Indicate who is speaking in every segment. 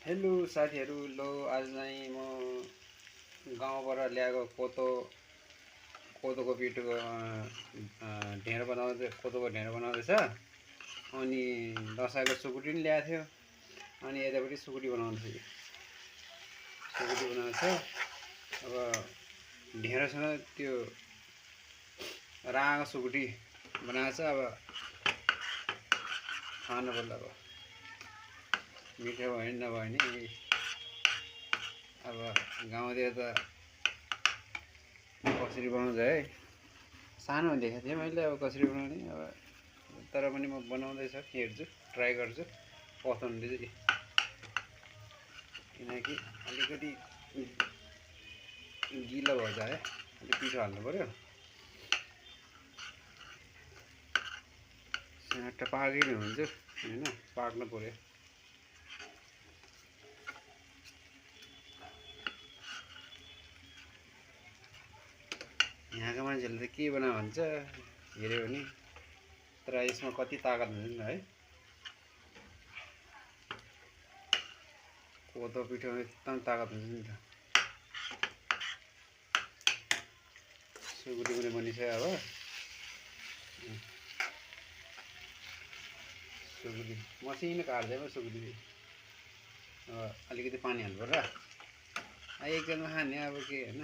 Speaker 1: Hello साथीहरू, लो आज चाहिँ म गाउँबाट ल्याएको कोदोको पिठोको ढेँडो कोदोको ढेँडो बनाउँदैछ। अनि दसैँको सुकुटी पनि ल्याएको थियो। अनि यतापट्टि सुकुटी बनाउँदैछ। अब ढेँडोसँग त्यो राँगो सुकुटी बनाएको छ। अब खानु पर्ला। अब मिठो भयो नि नभए नि अब गाउँतिर त कसरी बनाउँछ है। सानो देखेको थिएँ मैले अब कसरी बनाउने। अब तर पनि म बनाउँदैछु, हेर्छु, ट्राई गर्छु कस्तो हुँदैछ कि। किनकि अलिकति गिलो भएछ है, अलिक पिठो हाल्नु पर्यो। स्याट पाकेकै हुन्छु होइन, पाक्नु पर्यो। यहाँको मान्छेहरूले त के बना भन्छ हेऱ्यो भने, तर यसमा कति ताकत हुन्छ नि है। कोदो पिठोमा एकदम ताकत हुन्छ नि त। सुकुटी पनि बनिसक्यो। अब सुकुटी मसिनो काट्दैन सुकुटी। अब अलिकति पानी हाल्नु पर्छ। एकजनामा खाने अब के होइन।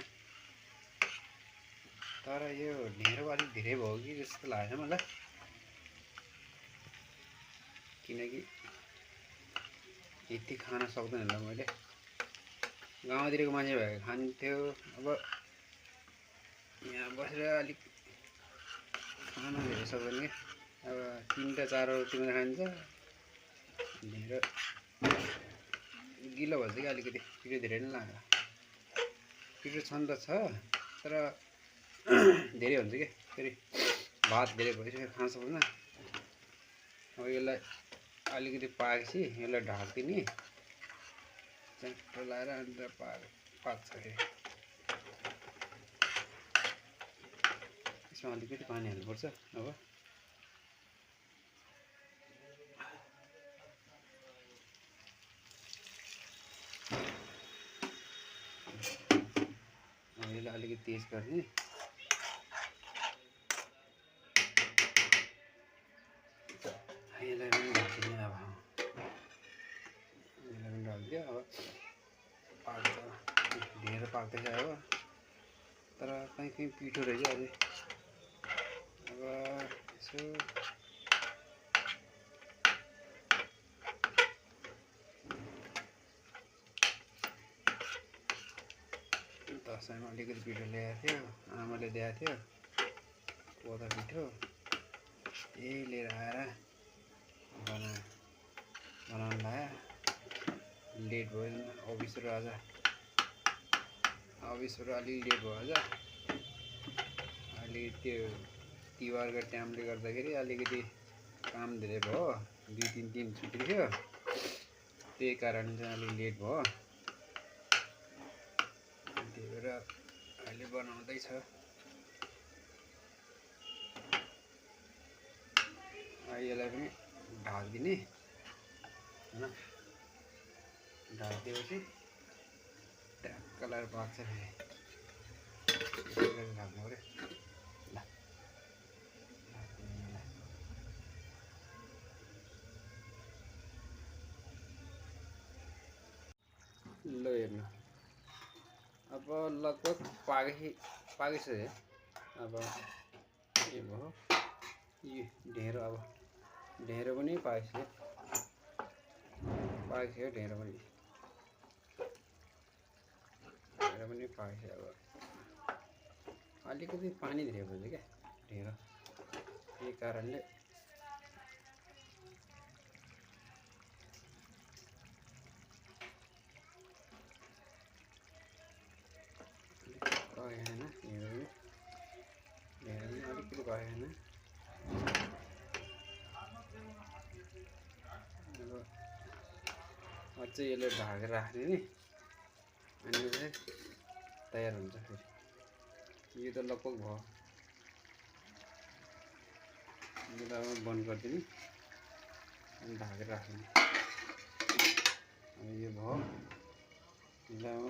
Speaker 1: तर यो ढेँडो अलिक धेरै भयो कि जस्तो लाग्छ मलाई। किनकि यति खान सक्दैन होला मैले। गाउँतिरको मान्छे भएको खान्थ्यो। अब यहाँ बसेर अलिक खान धेरै सक्दैन कि। अब 3टा 4 रोटी मात्रै खान्छ। ढेँडो गिलो भन्छ कि अलिकति, पिठो धेरै नै लाग्छ। पिठो छन् त छ, तर धेरै हुन्छ कि। फेरि भात धेरै भइसक्यो, खान सक्दैन। अब यसलाई अलिकति पाकेपछि यसलाई ढाकिदिने, च्याट्ट लाएर अन्त पाक्छ। फेरि यसमा अलिकति पानी हाल्नुपर्छ। अब यसलाई अलिकति तेज गर्ने। यसलाई पनि ढाकिदिने। अब यसलाई पनि ढाकिदियो। अब पाक्छ, ढेँडो पाक्दैछ। अब तर कहीँ पिठो रहेछ अझै। अब यसो दसैँमा अलिकति पिठो ल्याएको थियो, आमाले दिएको थियो कोदो पिठो। यही लिएर आएर बनाउनु लगायो। लेट भयो अफिसहरू आज, अफिसहरू अलिक लेट भयो आज। अलिक त्यो तिहारको टाइमले गर्दाखेरि अलिकति काम धेरै भयो। 2-3 दिन छुट्टी थियो, त्यही कारण चाहिँ अलिक लेट भयो। त्यही भएर अहिले बनाउँदैछ। यसलाई पनि ढाकिदिने होइन। ढाकिदिएपछि ट्याक्क लगाएर पाक्छ। फेरि ढाक्नु पऱ्यो। ल हेर्नु, अब लगभग पाकिसक्यो। अब के भयो यो ढेँडो। अब ढेँडो पनि पाकिसक्यो। ढेँडो पनि पाकिसक्यो। अब अलिकति पानी धेरै भन्छ क्या ढेँडो, यही कारणले पाकेन। ढेँडो पनि अलिकति पाकेन। अब अझै यसले ढाकेर राख्ने नि, अनि चाहिँ तयार हुन्छ। फेरि यो त लगभग भयो। यो त अब बन्द गरिदिने अनि ढाकेर राख्ने। अब यो भयो।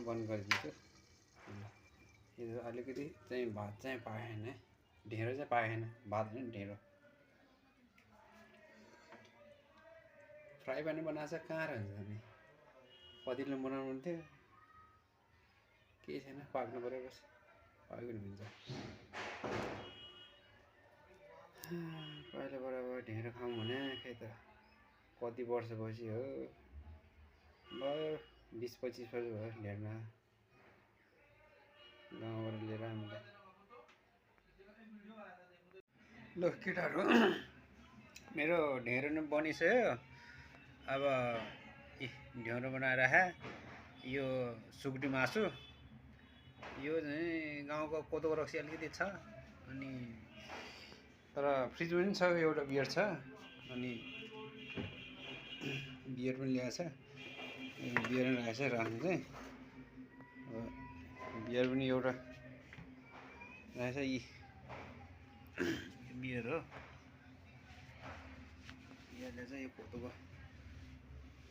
Speaker 1: बन्द गरिदिन्छु। यो अलिकति चाहिँ भात चाहिँ पाएन, ढेँडो चाहिँ पाएन, भात पनि ढेँडो। फ्राई प्यान बनाएको छ, कहाँ रहन्छ नि पतिलो बनाउनु हुन्थ्यो, केही छैन, पाक्नु पऱ्यो बस, पाक्यो भने हुन्छ। पहिला बराबर ढेँडो खाऊँ भने खै त कति वर्षपछि हो, भयो 20-25 वर्ष भयो ढेँडो गाउँबाट लिएर आउँदा। ल केटाहरू, मेरो ढेँडो नै बनिसक्यो। अब ढेँडो बनाएर यो सुकुटी मासु, यो चाहिँ गाउँको कोदोको रक्सी अलिकति छ, अनि तर फ्रिजमा पनि छ, एउटा बियर छ, अनि बियर पनि ल्याएको छ, बियर पनि राखेको छ राख्नु चाहिँ। बियर पनि एउटा राखेको छ, यी बियर हो, बियरले चाहिँ यो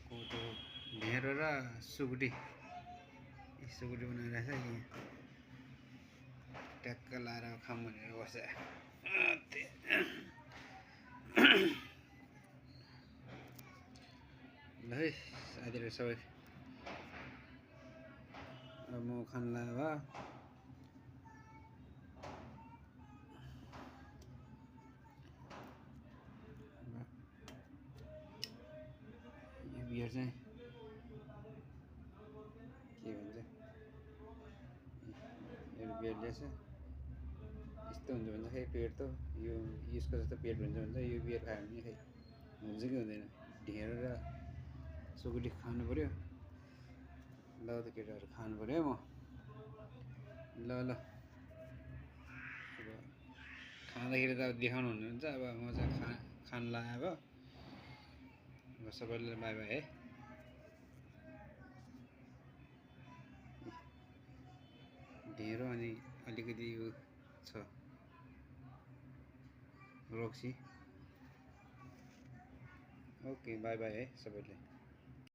Speaker 1: कोदो ढेँडो र सुकुटी बनाइरहेको छ। यी ट्याक्क लाएर खाऊँ भनेर बस्छ। ल है साथीहरू सबै, अब म खान लाग्यो। यो बियर चाहिँ के भन्छ, यो बियर ल्याएछ, यस्तो हुन्छ भन्छ खै पेट त, यो यसको जस्तो पेट हुन्छ भन्छ, यो बियर खायो भने खै हुन्छ कि हुँदैन। ढेँडो र सुकुटी खानु पऱ्यो। ल त केटाहरू खानु पऱ्यो है म। ल अब खाँदाखेरि त अब देखाउनु हुनुहुन्छ, अब म चाहिँ खान लाग्यो। अब सबैलाई बाई बाई है। ढेँडो अनि अलिकति यो छ रक्सी। ओके बाई बाई है सबैले।